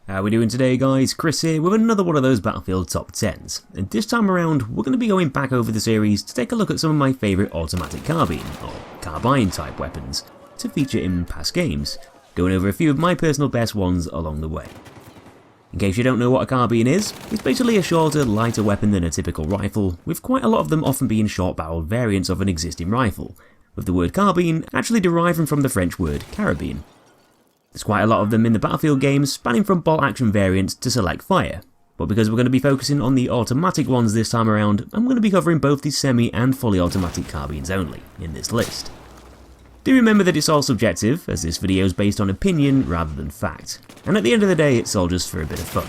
How we doing today, guys? Kris here with another one of those Battlefield top 10s, and this time around we're going to be going back over the series to take a look at some of my favourite automatic carbine, or carbine type weapons, to feature in past games, going over a few of my personal best ones along the way. In case you don't know what a carbine is, it's basically a shorter, lighter weapon than a typical rifle, with quite a lot of them often being short-barreled variants of an existing rifle, with the word carbine actually deriving from the French word carabine. There's quite a lot of them in the Battlefield games, spanning from bolt action variants to select fire, but because we're going to be focusing on the automatic ones this time around, I'm going to be covering both the semi and fully automatic carbines only in this list. Do remember that it's all subjective, as this video is based on opinion rather than fact, and at the end of the day it's all just for a bit of fun.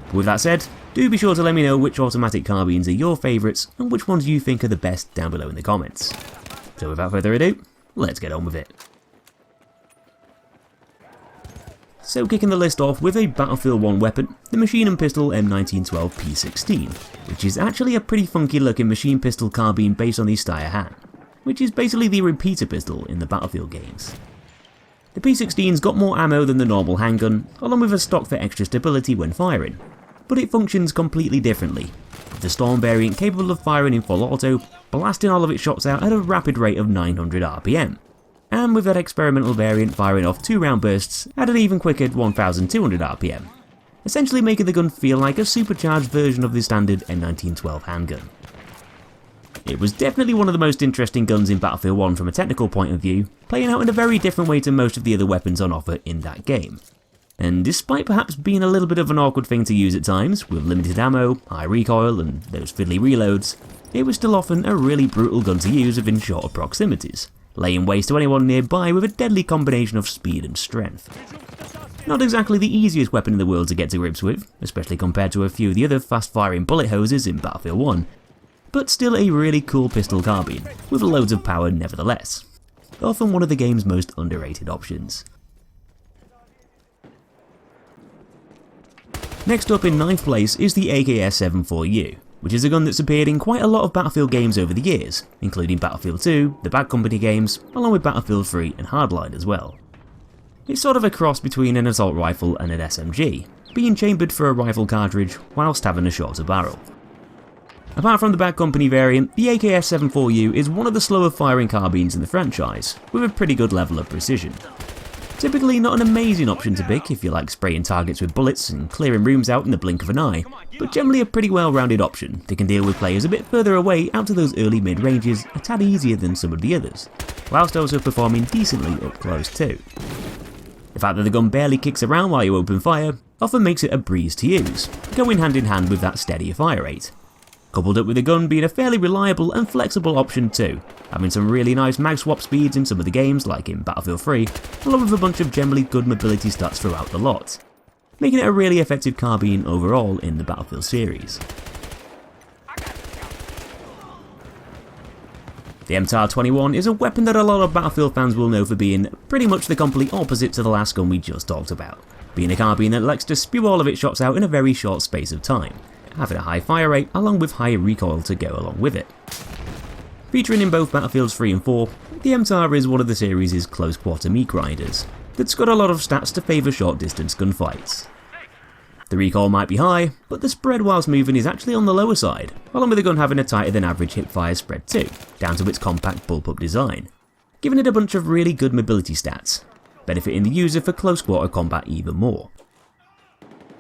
But with that said, do be sure to let me know which automatic carbines are your favourites and which ones you think are the best down below in the comments. So without further ado, let's get on with it. So kicking the list off with a Battlefield 1 weapon, the machine and pistol M1912 P16, which is actually a pretty funky looking machine pistol carbine based on the Steyr Han, which is basically the repeater pistol in the Battlefield games. The P16's got more ammo than the normal handgun, along with a stock for extra stability when firing, but it functions completely differently, with the Storm variant capable of firing in full auto, blasting all of its shots out at a rapid rate of 900 RPM. And with that experimental variant firing off 2-round bursts at an even quicker 1200 RPM, essentially making the gun feel like a supercharged version of the standard M1912 handgun. It was definitely one of the most interesting guns in Battlefield 1 from a technical point of view, playing out in a very different way to most of the other weapons on offer in that game. And despite perhaps being a little bit of an awkward thing to use at times, with limited ammo, high recoil and those fiddly reloads, it was still often a really brutal gun to use within shorter proximities, laying waste to anyone nearby with a deadly combination of speed and strength. Not exactly the easiest weapon in the world to get to grips with, especially compared to a few of the other fast-firing bullet hoses in Battlefield 1, but still a really cool pistol carbine, with loads of power nevertheless. Often one of the game's most underrated options. Next up in 9th place is the AKS-74U, which is a gun that's appeared in quite a lot of Battlefield games over the years, including Battlefield 2, the Bad Company games, along with Battlefield 3 and Hardline as well. It's sort of a cross between an assault rifle and an SMG, being chambered for a rifle cartridge whilst having a shorter barrel. Apart from the Bad Company variant, the AKS-74U is one of the slower firing carbines in the franchise, with a pretty good level of precision. Typically not an amazing option to pick if you like spraying targets with bullets and clearing rooms out in the blink of an eye, but generally a pretty well-rounded option that can deal with players a bit further away out to those early mid-ranges a tad easier than some of the others, whilst also performing decently up close too. The fact that the gun barely kicks around while you open fire often makes it a breeze to use, going hand in hand with that steadier fire rate. Coupled up with the gun being a fairly reliable and flexible option too, having some really nice mag swap speeds in some of the games like in Battlefield 3, along with a bunch of generally good mobility stats throughout the lot, making it a really effective carbine overall in the Battlefield series. The MTAR-21 is a weapon that a lot of Battlefield fans will know for being pretty much the complete opposite to the last gun we just talked about, being a carbine that likes to spew all of its shots out in a very short space of time, having a high fire rate along with high recoil to go along with it. Featuring in both Battlefields 3 and 4, the MTAR is one of the series' close quarter meat grinders, that's got a lot of stats to favour short distance gunfights. The recoil might be high, but the spread whilst moving is actually on the lower side, along with the gun having a tighter than average hipfire spread too, down to its compact bullpup design, giving it a bunch of really good mobility stats, benefiting the user for close quarter combat even more.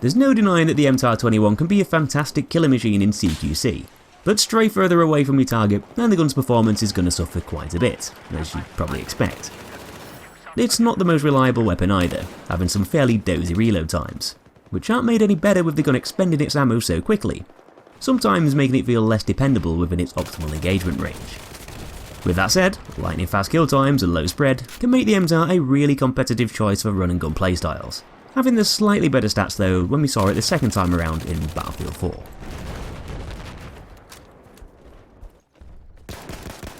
There's no denying that the MTAR-21 can be a fantastic killer machine in CQC, but stray further away from your target and the gun's performance is going to suffer quite a bit, as you'd probably expect. It's not the most reliable weapon either, having some fairly dozy reload times, which aren't made any better with the gun expending its ammo so quickly, sometimes making it feel less dependable within its optimal engagement range. With that said, lightning fast kill times and low spread can make the MTAR a really competitive choice for run and gun playstyles, having the slightly better stats though when we saw it the second time around in Battlefield 4.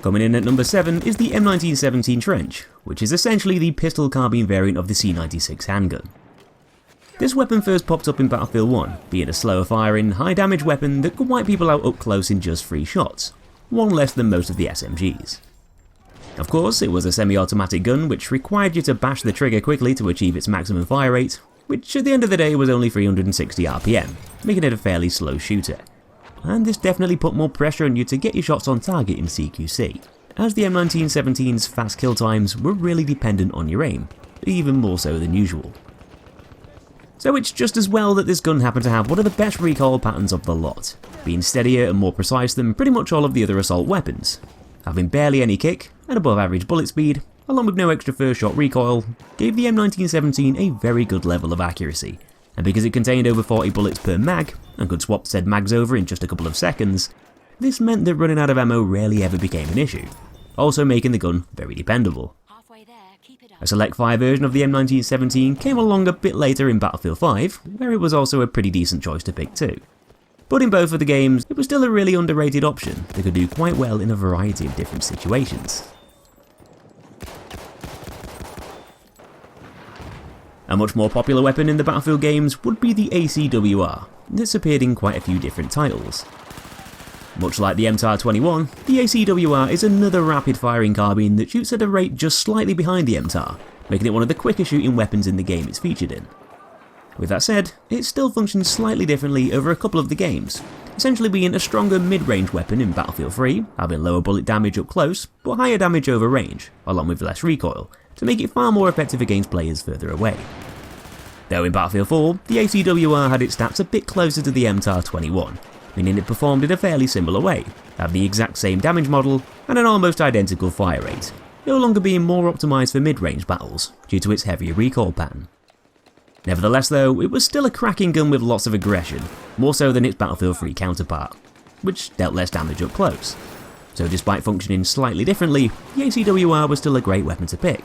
Coming in at number 7 is the M1917 Trench, which is essentially the pistol carbine variant of the C96 handgun. This weapon first popped up in Battlefield 1, being a slower firing, high damage weapon that could wipe people out up close in just 3 shots, one less than most of the SMGs. Of course, it was a semi-automatic gun which required you to bash the trigger quickly to achieve its maximum fire rate, which at the end of the day was only 360 RPM, making it a fairly slow shooter. And this definitely put more pressure on you to get your shots on target in CQC, as the M1917's fast kill times were really dependent on your aim, even more so than usual. So it's just as well that this gun happened to have one of the best recoil patterns of the lot, being steadier and more precise than pretty much all of the other assault weapons. Having barely any kick and above average bullet speed, along with no extra first shot recoil, gave the M1917 a very good level of accuracy, and because it contained over 40 bullets per mag, and could swap said mags over in just a couple of seconds, this meant that running out of ammo rarely ever became an issue, also making the gun very dependable. A select fire version of the M1917 came along a bit later in Battlefield 5, where it was also a pretty decent choice to pick too. But in both of the games, it was still a really underrated option that could do quite well in a variety of different situations. A much more popular weapon in the Battlefield games would be the ACWR, that's appeared in quite a few different titles. Much like the MTAR-21, the ACWR is another rapid-firing carbine that shoots at a rate just slightly behind the MTAR, making it one of the quicker shooting weapons in the game it's featured in. With that said, it still functions slightly differently over a couple of the games, essentially being a stronger mid-range weapon in Battlefield 3, having lower bullet damage up close, but higher damage over range, along with less recoil, to make it far more effective against players further away. Though in Battlefield 4, the ACWR had its stats a bit closer to the MTAR-21, meaning it performed in a fairly similar way, having the exact same damage model and an almost identical fire rate, no longer being more optimised for mid-range battles due to its heavier recoil pattern. Nevertheless though, it was still a cracking gun with lots of aggression, more so than its Battlefield 3 counterpart, which dealt less damage up close. So despite functioning slightly differently, the ACWR was still a great weapon to pick.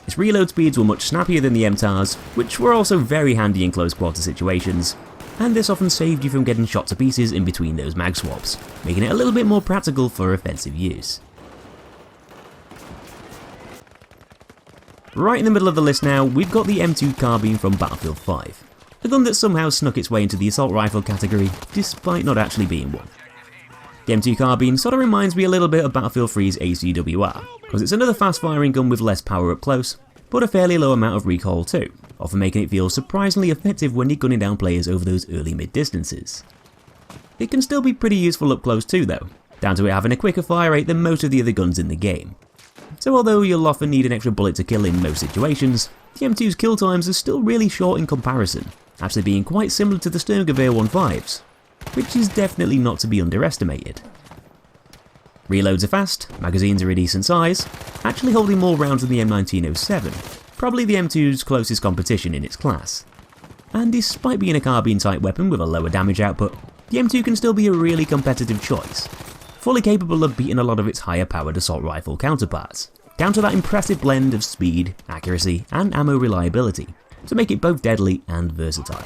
Its reload speeds were much snappier than the MTARs, which were also very handy in close quarter situations, and this often saved you from getting shot to pieces in between those mag swaps, making it a little bit more practical for offensive use. Right in the middle of the list now, we've got the M2 Carbine from Battlefield 5, a gun that somehow snuck its way into the assault rifle category, despite not actually being one. The M2 Carbine sort of reminds me a little bit of Battlefield 3's ACWR, because it's another fast firing gun with less power up close, but a fairly low amount of recoil too, often making it feel surprisingly effective when you're gunning down players over those early mid distances. It can still be pretty useful up close too though, down to it having a quicker fire rate than most of the other guns in the game. So although you'll often need an extra bullet to kill in most situations, the M2's kill times are still really short in comparison, actually being quite similar to the Sturmgewehr 1.5s, which is definitely not to be underestimated. Reloads are fast, magazines are a decent size, actually holding more rounds than the M1907, probably the M2's closest competition in its class. And despite being a carbine type weapon with a lower damage output, the M2 can still be a really competitive choice, fully capable of beating a lot of its higher powered assault rifle counterparts, down to that impressive blend of speed, accuracy and ammo reliability, to make it both deadly and versatile.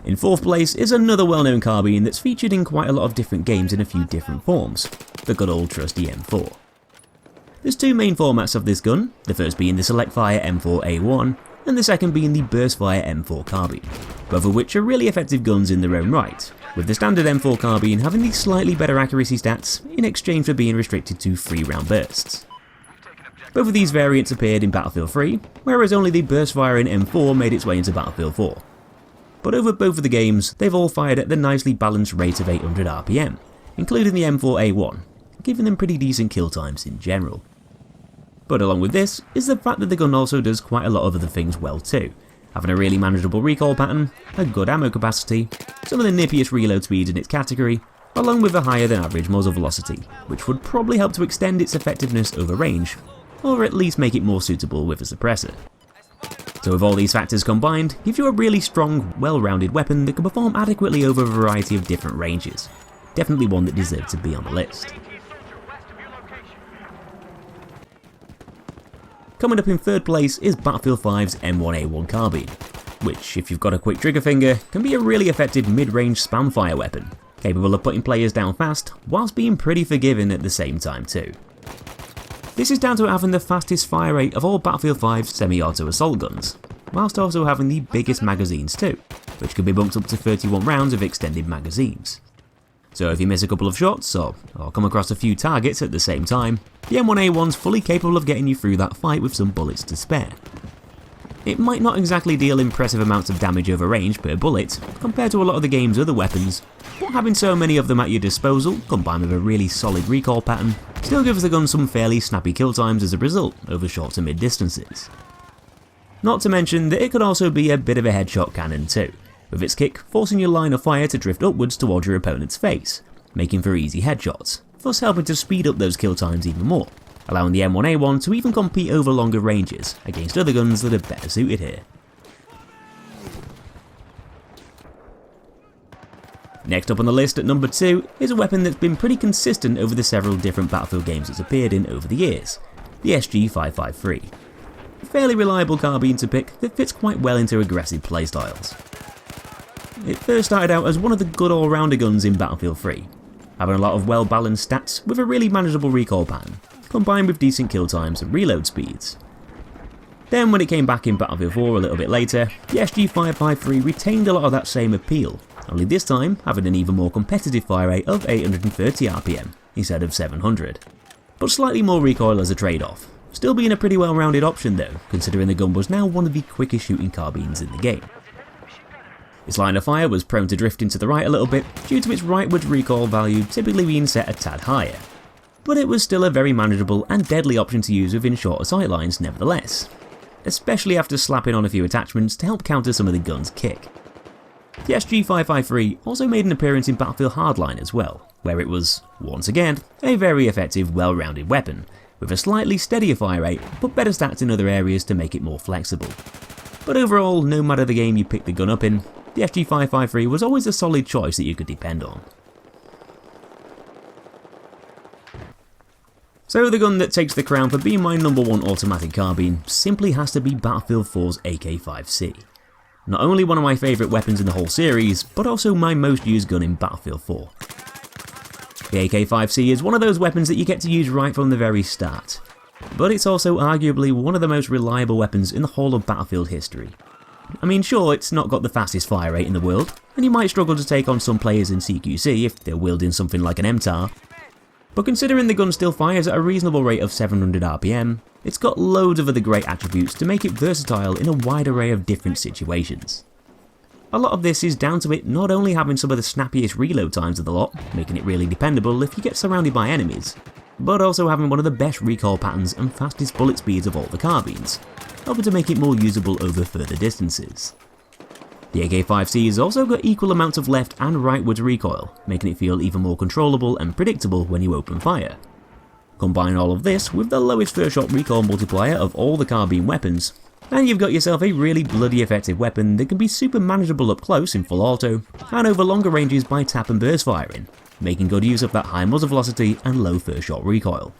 In fourth place is another well-known carbine that's featured in quite a lot of different games in a few different forms, the good old trusty M4. There's two main formats of this gun, the first being the Select Fire M4A1 and the second being the Burst Fire M4 carbine, both of which are really effective guns in their own right, with the standard M4 carbine having the slightly better accuracy stats in exchange for being restricted to 3-round bursts. Both of these variants appeared in Battlefield 3, whereas only the Burst Firing M4 made its way into Battlefield 4. But over both of the games, they've all fired at the nicely balanced rate of 800 RPM, including the M4A1, giving them pretty decent kill times in general. But along with this is the fact that the gun also does quite a lot of other things well too, having a really manageable recoil pattern, a good ammo capacity, some of the nippiest reload speeds in its category, along with a higher than average muzzle velocity, which would probably help to extend its effectiveness over range, or at least make it more suitable with a suppressor. So with all these factors combined, gives you a really strong, well-rounded weapon that can perform adequately over a variety of different ranges. Definitely one that deserves to be on the list. Coming up in third place is Battlefield 5's M1A1 carbine, which, if you've got a quick trigger finger, can be a really effective mid-range spam fire weapon, capable of putting players down fast, whilst being pretty forgiving at the same time too. This is down to having the fastest fire rate of all Battlefield 5 semi-auto assault guns, whilst also having the biggest magazines too, which can be bumped up to 31 rounds of extended magazines. So if you miss a couple of shots or come across a few targets at the same time, the M1A1's fully capable of getting you through that fight with some bullets to spare. It might not exactly deal impressive amounts of damage over range per bullet, compared to a lot of the game's other weapons, but having so many of them at your disposal, combined with a really solid recoil pattern, still gives the gun some fairly snappy kill times as a result over short to mid distances. Not to mention that it could also be a bit of a headshot cannon too, with its kick forcing your line of fire to drift upwards towards your opponent's face, making for easy headshots, thus helping to speed up those kill times even more, allowing the M1A1 to even compete over longer ranges against other guns that are better suited here. Next up on the list at number 2 is a weapon that's been pretty consistent over the several different Battlefield games it's appeared in over the years, the SG-553. A fairly reliable carbine to pick that fits quite well into aggressive playstyles. It first started out as one of the good all-rounder guns in Battlefield 3, having a lot of well-balanced stats with a really manageable recoil pattern, combined with decent kill times and reload speeds. Then when it came back in Battlefield 4 a little bit later, the SG-553 retained a lot of that same appeal, only this time having an even more competitive fire rate of 830 RPM instead of 700, but slightly more recoil as a trade-off, still being a pretty well-rounded option though, considering the gun was now one of the quickest shooting carbines in the game. Its line of fire was prone to drifting to the right a little bit due to its rightward recoil value typically being set a tad higher, but it was still a very manageable and deadly option to use within shorter sightlines nevertheless, especially after slapping on a few attachments to help counter some of the gun's kick. The SG-553 also made an appearance in Battlefield Hardline as well, where it was, once again, a very effective, well-rounded weapon, with a slightly steadier fire rate but better stats in other areas to make it more flexible. But overall, no matter the game you picked the gun up in, the SG-553 was always a solid choice that you could depend on. So the gun that takes the crown for being my number 1 automatic carbine simply has to be Battlefield 4's AK-5C. Not only one of my favourite weapons in the whole series, but also my most used gun in Battlefield 4. The AK-5C is one of those weapons that you get to use right from the very start, but it's also arguably one of the most reliable weapons in the whole of Battlefield history. I mean, sure, it's not got the fastest fire rate in the world, and you might struggle to take on some players in CQC if they're wielding something like an MTAR, but considering the gun still fires at a reasonable rate of 700 RPM, it's got loads of other great attributes to make it versatile in a wide array of different situations. A lot of this is down to it not only having some of the snappiest reload times of the lot, making it really dependable if you get surrounded by enemies, but also having one of the best recoil patterns and fastest bullet speeds of all the carbines, helping to make it more usable over further distances. The AK-5C has also got equal amounts of left and rightwards recoil, making it feel even more controllable and predictable when you open fire. Combine all of this with the lowest first shot recoil multiplier of all the carbine weapons, and you've got yourself a really bloody effective weapon that can be super manageable up close in full auto, and over longer ranges by tap and burst firing, making good use of that high muzzle velocity and low first shot recoil.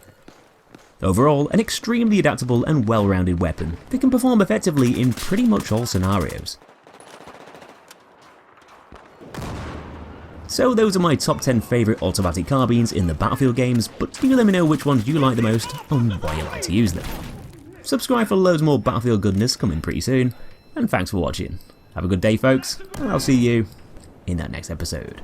Overall, an extremely adaptable and well-rounded weapon that can perform effectively in pretty much all scenarios. So those are my top 10 favourite automatic carbines in the Battlefield games, but do let me know which ones you like the most and why you like to use them. Subscribe for loads more Battlefield goodness coming pretty soon, and thanks for watching. Have a good day folks, and I'll see you in that next episode.